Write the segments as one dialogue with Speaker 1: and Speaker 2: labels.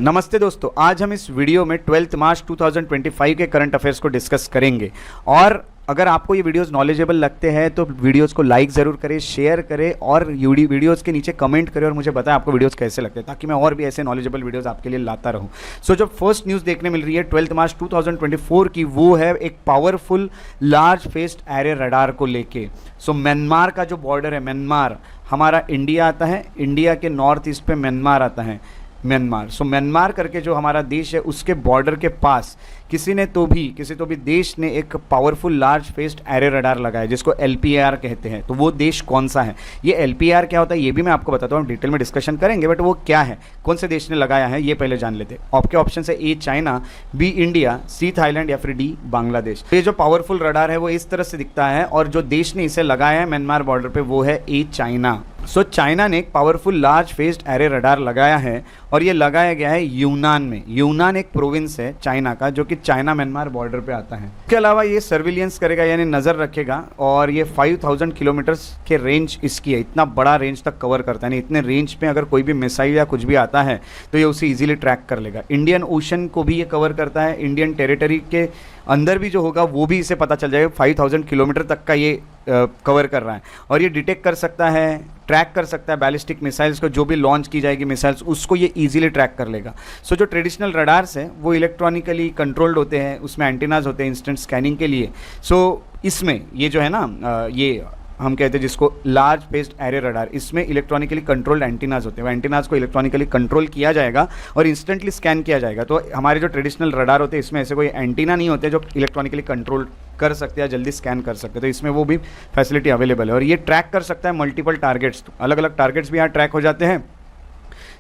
Speaker 1: नमस्ते दोस्तों, आज हम इस वीडियो में 12 मार्च 2025 के करंट अफेयर्स को डिस्कस करेंगे। और अगर आपको ये वीडियोस नॉलेजेबल लगते हैं तो वीडियोस को लाइक ज़रूर करें, शेयर करें और वीडियोस के नीचे कमेंट करें और मुझे बताएं आपको वीडियोस कैसे लगते हैं, ताकि मैं और भी ऐसे नॉलेजेबल वीडियोस आपके लिए लाता रहूं। सो जो फर्स्ट न्यूज़ देखने मिल रही है 12 मार्च 2024 की, वो है एक powerful large faced array radar को लेके। सो म्यांमार का जो बॉर्डर है, म्यांमार हमारा इंडिया आता है, इंडिया के नॉर्थ ईस्ट पे म्यांमार आता है, म्यांमार। सो म्यांमार करके जो हमारा देश है उसके बॉर्डर के पास किसी तो भी देश ने एक powerful large faced array radar लगाया जिसको LPAR कहते हैं। तो वो देश कौन सा है, ये LPAR क्या होता है ये भी मैं आपको बताता हूँ, हम डिटेल में डिस्कशन करेंगे, बट वो क्या है, कौन से देश ने लगाया है, ये पहले जान लेते हैं। आपके ऑप्शन है A China, B India, C Thailand या फिर D बांग्लादेश। तो ये जो पावरफुल रडार है वो इस तरह से दिखता है और जो देश ने इसे लगाया है म्यांमार बॉर्डर पे वो है A चाइना। सो चाइना ने एक powerful large faced array radar लगाया है और ये लगाया गया है यूनान में। यूनान एक प्रोविंस है चाइना का जो कि चाइना म्यांमार बॉर्डर पे आता है। इसके अलावा ये सर्विलियंस करेगा यानी नज़र रखेगा और ये 5000 किलोमीटर्स के रेंज इसकी है, इतना बड़ा रेंज तक कवर करता है। यानी इतने रेंज पे अगर कोई भी मिसाइल या कुछ भी आता है तो ये उसे ईजिली ट्रैक कर लेगा। इंडियन ओशन को भी ये कवर करता है, इंडियन टेरिटरी के अंदर भी जो होगा वो भी इसे पता चल जाएगा। 5000 किलोमीटर तक का ये कवर कर रहा है और ये डिटेक्ट कर सकता है, ट्रैक कर सकता है बैलिस्टिक मिसाइल्स को, जो भी लॉन्च की जाएगी मिसाइल्स उसको ये इजीली ट्रैक कर लेगा। सो जो ट्रेडिशनल रडार्स हैं वो इलेक्ट्रॉनिकली कंट्रोल्ड होते हैं, उसमें एंटीनाज होते हैं इंस्टेंट स्कैनिंग के लिए। सो इसमें ये जो है ना, ये हम कहते हैं जिसको लार्ज फेस्ड एरे रडार, इसमें इलेक्ट्रॉनिकली कंट्रोल्ड एंटीनाज होते हैं। वो एंटीनाज को इलेक्ट्रॉनिकली कंट्रोल किया जाएगा और इंस्टेंटली स्कैन किया जाएगा। तो हमारे जो ट्रेडिशनल रडार होते हैं इसमें ऐसे कोई एंटीना नहीं होते जो इलेक्ट्रॉनिकली कंट्रोल कर सकते हैं, जल्दी स्कैन कर सकते हैं। तो इसमें वो भी फैसिलिटी अवेलेबल है और ये ट्रैक कर सकता है मल्टीपल टारगेट्स। तो अलग अलग टारगेट्स भी यहाँ ट्रैक हो जाते हैं,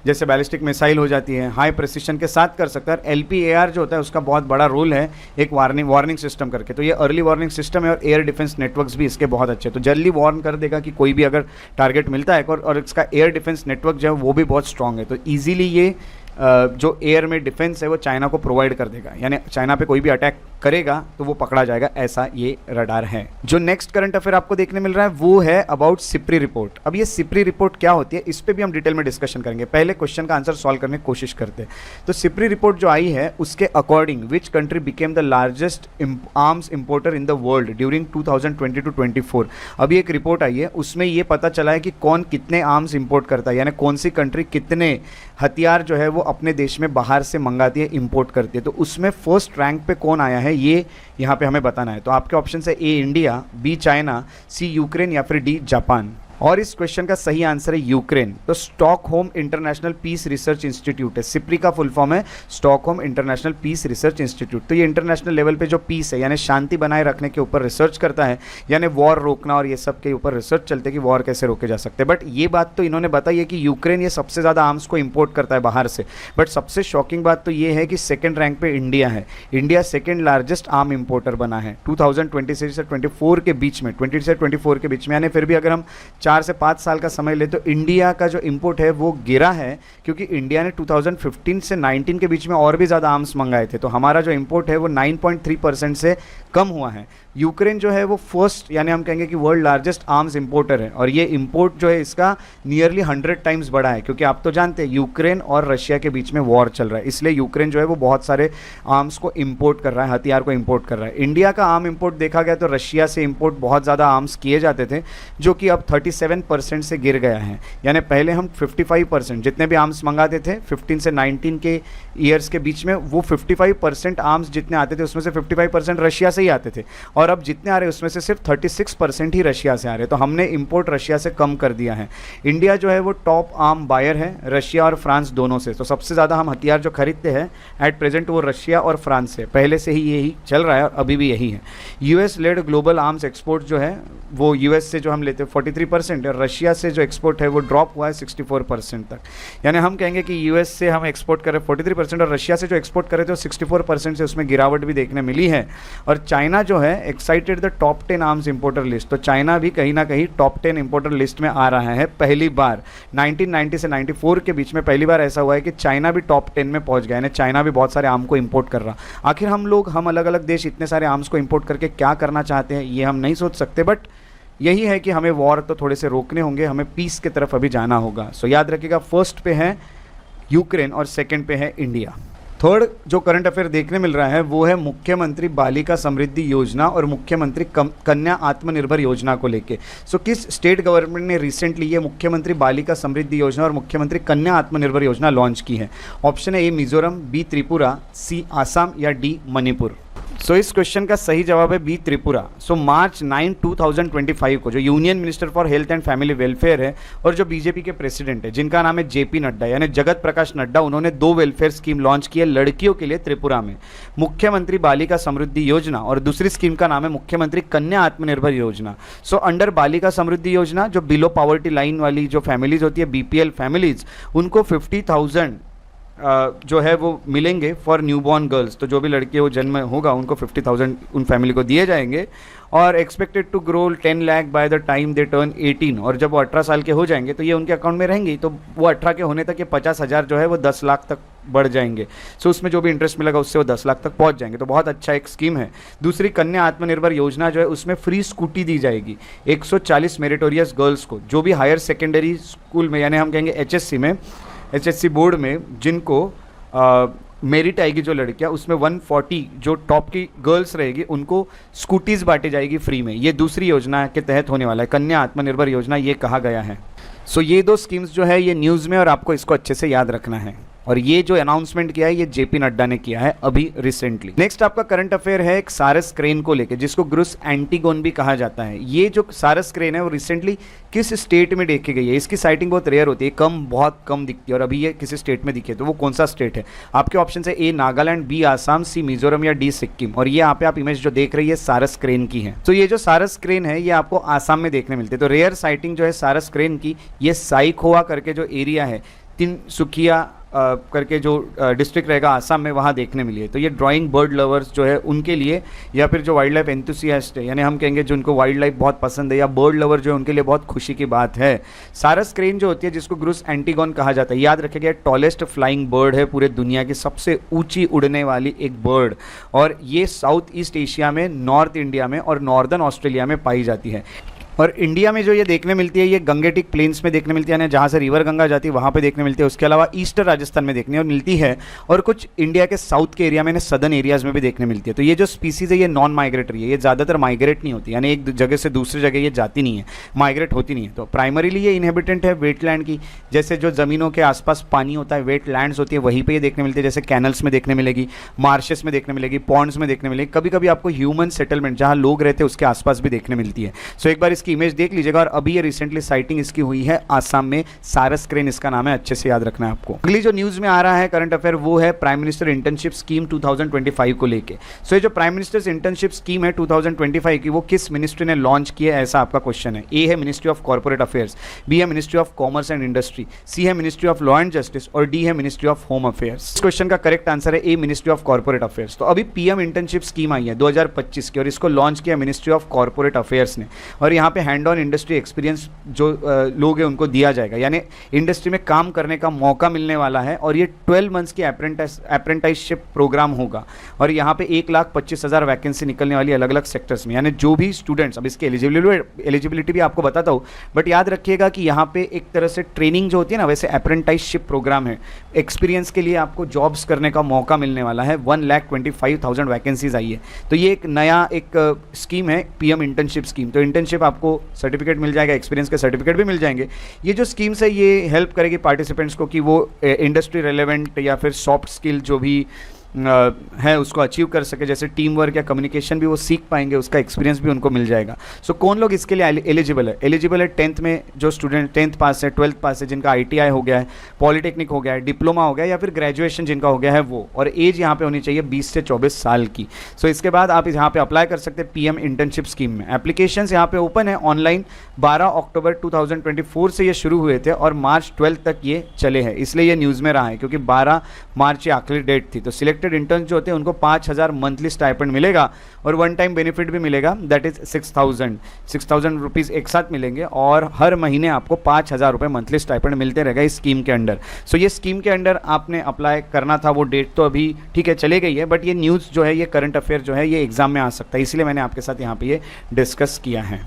Speaker 1: जैसे बैलिस्टिक मिसाइल हो जाती है, हाई प्रेसिशन के साथ कर सकता है। LPAR जो होता है उसका बहुत बड़ा रोल है एक वार्निंग सिस्टम करके। तो ये अर्ली वार्निंग सिस्टम है और एयर डिफेंस नेटवर्क्स भी इसके बहुत अच्छे हैं। तो जल्दी वार्न कर देगा कि कोई भी अगर टारगेट मिलता है और इसका एयर डिफेंस नेटवर्क जो है वो भी बहुत स्ट्रॉन्ग है। तो ईजिली ये जो एयर में डिफेंस है वो चाइना को प्रोवाइड कर देगा, यानी चाइना पे कोई भी अटैक करेगा तो वो पकड़ा जाएगा, ऐसा ये रडार है। जो नेक्स्ट करंट अफेयर आपको देखने मिल रहा है वो है अबाउट सिप्री रिपोर्ट। अब ये सिप्री रिपोर्ट क्या होती है इस पे भी हम डिटेल में डिस्कशन करेंगे। पहले क्वेश्चन का आंसर सॉल्व करने की कोशिश करते हैं। तो सिप्री रिपोर्ट जो आई है उसके according which country became the largest arms importer in the world during 2020-24। अभी एक रिपोर्ट आई है उसमें ये पता चला है कि कौन कितने आर्म्स इंपोर्ट करता है, यानी कौन सी कंट्री कितने हथियार जो है वो अपने देश में बाहर से मंगाती है, इंपोर्ट करती है। तो उसमें फर्स्ट रैंक पे कौन आया है ये यहाँ पे हमें बताना है। तो आपके ऑप्शन है A India, B China, C Ukraine या फिर D जापान। और इस क्वेश्चन का सही आंसर है यूक्रेन। तो Stockholm International Peace Research Institute है, सिप्री का फुल फॉर्म है Stockholm International Peace Research Institute. तो ये इंटरनेशनल लेवल पे जो पीस है यानी शांति बनाए रखने के ऊपर रिसर्च करता है, यानी वॉर रोकना और ये सब के ऊपर रिसर्च चलते हैं कि वॉर कैसे रोके जा सकते हैं। बट ये बात तो इन्होंने बताई है कि यूक्रेन ये सबसे ज़्यादा आर्म्स को इंपोर्ट करता है बाहर से। बट सबसे शॉकिंग बात तो ये है कि सेकेंड रैंक पे इंडिया है। India second largest arm importer बना है 2023 से 24 के बीच में, 20 से 24 के बीच में। यानी फिर भी अगर हम 4 से 5 साल का समय ले तो इंडिया का जो इंपोर्ट है वो गिरा है, क्योंकि इंडिया ने 2015 से 19 के बीच में और भी ज़्यादा आर्म्स मंगाए थे। तो हमारा जो इंपोर्ट है वो 9.3% से कम हुआ है। यूक्रेन जो है वो फर्स्ट, यानी हम कहेंगे कि वर्ल्ड लार्जेस्ट आर्म्स इंपोर्टर है और ये इंपोर्ट जो है इसका नियरली 100 टाइम्स बढ़ा है, क्योंकि आप तो जानते हैं यूक्रेन और रशिया के बीच में वॉर चल रहा है, इसलिए यूक्रेन जो है वो बहुत सारे आर्म्स को इंपोर्ट कर रहा है, हथियार को इंपोर्ट कर रहा है। इंडिया का आर्म इंपोर्ट देखा गया तो रशिया से इंपोर्ट बहुत ज़्यादा आर्म्स किए जाते थे जो कि अब 37% से गिर गया है। यानी पहले हम 55% जितने भी आर्म्स मंगाते थे 15 से 19 के ईयर्स के बीच में, वो 55% आर्म्स जितने आते थे उसमें से 55% रशिया से ही आते थे और अब जितने आ रहे हैं उसमें से सिर्फ 36% ही रशिया से आ रहे हैं। तो हमने इंपोर्ट रशिया से कम कर दिया है। इंडिया जो है वो टॉप आर्म बायर है रशिया और फ्रांस दोनों से। तो सबसे ज़्यादा हम हथियार जो खरीदते हैं एट प्रेजेंट वो रशिया और फ्रांस से, पहले से ही यही चल रहा है और अभी भी यही है। US led global arms export जो है वो US से जो हम लेते हैं 43% और रशिया से जो एक्सपोर्ट है वो ड्रॉप हुआ है 64% तक। यानी हम कहेंगे कि US से हम एक्सपोर्ट कर रहे 43% और रशिया से जो एक्सपोर्ट कर रहे थे वो 64% से उसमें गिरावट भी देखने मिली है। और चाइना जो है excited the top 10 arms importer list. तो चाइना भी कहीं ना कहीं टॉप 10 इंपोर्टर लिस्ट में आ रहा है पहली बार। 1990 से 94 के बीच में पहली बार ऐसा हुआ है कि चाइना भी टॉप 10 में पहुंच गया है। चाइना भी बहुत सारे आर्म को इंपोर्ट कर रहा। आखिर हम अलग अलग देश इतने सारे आर्म्स को इंपोर्ट करके क्या करना चाहते हैं ये हम नहीं सोच सकते, बट यही है कि हमें वॉर तो थोड़े से रोकने होंगे, हमें पीस की तरफ अभी जाना होगा। सो याद रखिएगा फर्स्ट पे है यूक्रेन और सेकंड पे है इंडिया। थर्ड जो करंट अफेयर देखने मिल रहा है वो है मुख्यमंत्री बालिका समृद्धि योजना और मुख्यमंत्री कन्या आत्मनिर्भर योजना को लेके। सो किस स्टेट गवर्नमेंट ने रिसेंटली ये मुख्यमंत्री बालिका समृद्धि योजना और मुख्यमंत्री कन्या आत्मनिर्भर योजना लॉन्च की है? ऑप्शन है ए मिजोरम, बी त्रिपुरा, सी आसाम या डी मणिपुर। सो इस क्वेश्चन का सही जवाब है बी त्रिपुरा। सो मार्च 9, 2025 को जो union minister for health and family welfare है और जो बीजेपी के प्रेसिडेंट है जिनका नाम है जेपी नड्डा यानी जगत प्रकाश नड्डा, उन्होंने 2 वेलफेयर स्कीम लॉन्च की है लड़कियों के लिए त्रिपुरा में, मुख्यमंत्री बालिका समृद्धि योजना और दूसरी स्कीम का नाम है मुख्यमंत्री कन्या आत्मनिर्भर योजना। सो अंडर बालिका समृद्धि योजना जो बिलो पॉवर्टी लाइन वाली जो फैमिलीज होती है बीपीएल फैमिलीज, उनको 50,000 जो है वो मिलेंगे फॉर न्यूबॉर्न गर्ल्स। तो जो भी लड़के वो जन्म होगा उनको 50,000 उन फैमिली को दिए जाएंगे और expected to grow 10 lakh by the time they turn 18। और जब वो 18 साल के हो जाएंगे तो ये उनके अकाउंट में रहेंगी, तो वो 18 के होने तक ये 50,000 जो है वो 10 लाख तक बढ़ जाएंगे। सो उसमें जो भी इंटरेस्ट मिलेगा उससे वो 10 लाख तक पहुंच जाएंगे, तो बहुत अच्छा एक स्कीम है। दूसरी कन्या आत्मनिर्भर योजना जो है उसमें फ्री स्कूटी दी जाएगी 140 मेरिटोरियस गर्ल्स को जो भी हायर सेकेंडरी स्कूल में यानी हम कहेंगे एचएससी बोर्ड में जिनको मेरिट आएगी जो लड़कियां, उसमें 140 जो टॉप की गर्ल्स रहेगी उनको स्कूटीज़ बांटी जाएगी फ्री में। ये दूसरी योजना के तहत होने वाला है, कन्या आत्मनिर्भर योजना ये कहा गया है। सो ये 2 स्कीम्स जो है ये न्यूज़ में और आपको इसको अच्छे से याद रखना है। और ये जो अनाउंसमेंट किया है ये जेपी नड्डा ने किया है अभी रिसेंटली। नेक्स्ट आपका करंट अफेयर है एक सारस क्रेन को लेके जिसको ग्रुस एंटीगोन भी कहा जाता है। ये जो सारस क्रेन है वो रिसेंटली किस स्टेट में देखी गई है? इसकी साइटिंग बहुत रेयर होती है, बहुत कम दिखती है और अभी ये किसी स्टेट में दिखी है, तो वो कौन सा स्टेट है? आपके ऑप्शन है ए नागालैंड, बी आसाम, सी मिजोरम या डी सिक्किम। और ये यहाँ पे आप इमेज जो देख रही है सारस क्रेन की है। तो ये जो सारस क्रेन है ये आपको आसाम में देखने मिलती है। तो रेयर साइटिंग जो है सारस क्रेन की ये साइखोवा करके जो एरिया है तिनसुकिया करके जो डिस्ट्रिक्ट रहेगा आसाम में वहाँ देखने मिली है। तो ये ड्राइंग बर्ड लवर्स जो है उनके लिए या फिर जो वाइल्ड लाइफ एंथुसियास्ट है यानी हम कहेंगे जिनको वाइल्ड लाइफ बहुत पसंद है या बर्ड लवर जो है उनके लिए बहुत खुशी की बात है। सारस क्रेन जो होती है जिसको ग्रुस एंटीगोन कहा जाता है, याद रखिएगा टॉलेस्ट फ्लाइंग बर्ड है पूरे दुनिया की सबसे ऊंची उड़ने वाली एक बर्ड और ये साउथ ईस्ट एशिया में, नॉर्थ इंडिया में और नॉर्दर्न ऑस्ट्रेलिया में पाई जाती है। और इंडिया में जो ये देखने मिलती है ये गंगेटिक प्लेन्स में देखने मिलती है यानी जहाँ से रिवर गंगा जाती है वहाँ पे देखने मिलती है। उसके अलावा ईस्टर्न राजस्थान में देखने और मिलती है और कुछ इंडिया के साउथ के एरिया में सदर्न एरियाज़ में भी देखने मिलती है। तो ये जो स्पीसीज़ है ये नॉन माइग्रेटरी है, ये ज़्यादातर माइग्रेट नहीं होती यानी एक जगह से दूसरी जगह ये जाती नहीं है, माइग्रेट होती नहीं है। तो प्राइमरीली ये इनहेबिटेंट है वेटलैंड की, जैसे जो ज़मीनों के आसपास पानी होता है वेटलैंड्स होती है वहीं पर ये देखने मिलती है, जैसे कैनल्स में देखने मिलेगी, मार्शेस में देखने मिलेगी, पॉन्ड्स में देखने मिलेगी, कभी कभी आपको ह्यूमन सेटलमेंट जहाँ लोग रहते हैं उसके आसपास भी देखने मिलती है। सो एक बार इसकी इमेज देख लीजिएगा। अभी ये रिसेंटली साइटिंग इसकी हुई है आसाम में, सारस क्रेन इसका नाम है, अच्छे से याद रखना है आपको। अगली जो न्यूज में आ रहा है करंट अफेयर वो है प्राइम मिनिस्टर इंटर्नशिप स्कीम 2025 को लेके। सो ये जो प्राइम मिनिस्टर्स इंटर्नशिप स्कीम है 2025 की वो किस मिनिस्ट्री ने लॉन्च की है ऐसा आपका क्वेश्चन है। ए है ministry of corporate affairs, B है ministry of commerce and industry, C है ministry of law and justice और डी है मिनिस्ट्री ऑफ होम अफेयर्स। इस क्वेश्चन का करेक्ट आंसर है A ministry of corporate affairs. तो अभी पीएम इंटर्नशिप स्कीम आई है 2025 की और इसको लॉन्च किया मिनिस्ट्री ऑफ कॉर्पोरेट अफेयर्स ने और यहाँ पे हैंड ऑन इंडस्ट्री एक्सपीरियंस जो लोग हैं उनको दिया जाएगा यानी इंडस्ट्री में काम करने का मौका मिलने वाला है और ये 12 मंथ्स की अप्रेंटिसशिप प्रोग्राम होगा और यहाँ पे 1,25,000 वैकेंसी निकलने वाली अलग अलग सेक्टर्स में यानी जो भी स्टूडेंट्स, अब इसकी एलिजिबिलिटी भी आपको बताता हूँ बट याद रखिएगा कि यहाँ पे एक तरह से ट्रेनिंग जो होती है ना वैसे अप्रेंटिसशिप प्रोग्राम है, एक्सपीरियंस के लिए आपको जॉब्स करने का मौका मिलने वाला है। 1,25,000 वैकेंसीज आई है। तो ये एक नया एक स्कीम है पीएम इंटर्नशिप स्कीम। तो इंटर्नशिप आपको सर्टिफिकेट मिल जाएगा, एक्सपीरियंस के सर्टिफिकेट भी मिल जाएंगे। ये जो स्कीम्स है ये हेल्प करेगी पार्टिसिपेंट्स को कि वो इंडस्ट्री रेलेवेंट या फिर सॉफ्ट स्किल जो भी है उसको अचीव कर सके, जैसे टीम वर्क या कम्युनिकेशन भी वो सीख पाएंगे, उसका एक्सपीरियंस भी उनको मिल जाएगा। सो कौन लोग इसके लिए एलिजिबल है? एलिजिबल है 10th में जो स्टूडेंट 10th पास है, 12th पास है, जिनका ITI हो गया है, पॉलिटेक्निक हो गया है, डिप्लोमा हो गया है या फिर ग्रेजुएशन जिनका हो गया है वो, और एज यहाँ पे होनी चाहिए 20 से 24 साल की। सो इसके बाद आप यहाँ पे अप्लाई कर सकते हैं पीएम इंटर्नशिप स्कीम में। एप्लीकेशंस यहाँ पे ओपन है ऑनलाइन। 12 अक्टूबर 2024 से ये शुरू हुए थे और मार्च 12 तक ये चले हैं, इसलिए ये न्यूज़ में रहा है क्योंकि 12 मार्च ये आखिरी डेट थी। तो सिलेक्टेड इंटर्न जो होते हैं उनको 5,000 मंथली स्टाइपेंड मिलेगा और वन टाइम बेनिफिट भी मिलेगा, दैट इज 6,000 रुपीज़ एक साथ मिलेंगे और हर महीने आपको 5,000 रुपये मंथली स्टाइपेंड मिलते रहेगा इस स्कीम के अंडर। सो ये स्कीम के अंडर आपने अप्लाई करना था, वो डेट तो अभी ठीक है चले गई है बट ये न्यूज़ जो है ये करंट अफेयर जो है ये एग्जाम में आ सकता है, इसलिए मैंने आपके साथ यहाँ पे ये डिस्कस किया है।